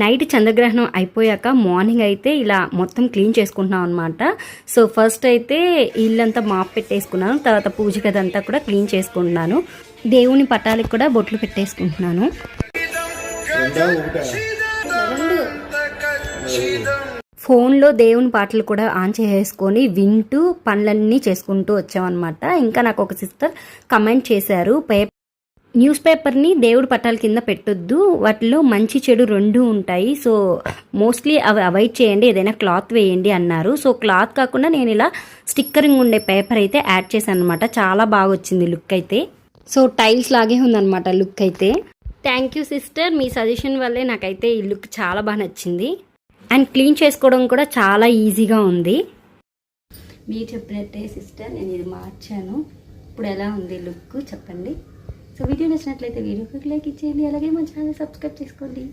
Night చంద్రగ్రహణం అయిపోయాక morning అయితే ఇలా మొత్తం క్లీన్ చేసుకుంటున్నాం అనమాట. సో ఫస్ట్ అయితే ఇల్లంతా మాప్ పెట్టేసుకున్నాను, తర్వాత పూజ గదంతా కూడా క్లీన్ చేసుకుంటున్నాను. దేవుని పటాలకు కూడా బొట్లు పెట్టేసుకుంటున్నాను. ఫోన్లో దేవుని పాటలు కూడా ఆన్ చేసుకొని వింటూ పనులన్నీ చేసుకుంటూ వచ్చామన్నమాట. ఇంకా నాకు ఒక సిస్టర్ కమెంట్ చేశారు, న్యూస్ పేపర్ని దేవుడి పట్టాల కింద పెట్టొద్దు, వాటిలో మంచి చెడు రెండు ఉంటాయి, సో మోస్ట్లీ అవి అవాయిడ్ చేయండి, ఏదైనా క్లాత్ వేయండి అన్నారు. సో క్లాత్ కాకుండా నేను ఇలా స్టిక్కరింగ్ ఉండే పేపర్ అయితే యాడ్ చేశాను అనమాట. చాలా బాగా వచ్చింది లుక్ అయితే. సో టైల్స్ లాగే ఉందన్నమాట లుక్ అయితే. Thank you sister, me suggestion వల్లే నాకైతే ఈ లుక్ చాలా బాగా నచ్చింది. అండ్ క్లీన్ చేసుకోవడం కూడా చాలా ఈజీగా ఉంది. మీరు చెప్పినట్టే సిస్టర్, నేను ఇది మార్చాను. ఇప్పుడు ఎలా ఉంది లుక్ చెప్పండి. సో వీడియో నచ్చినట్లయితే వీడియోకి లైక్ ఇచ్చేయండి, అలాగే మా ఛానల్ సబ్స్క్రైబ్ చేసుకోండి.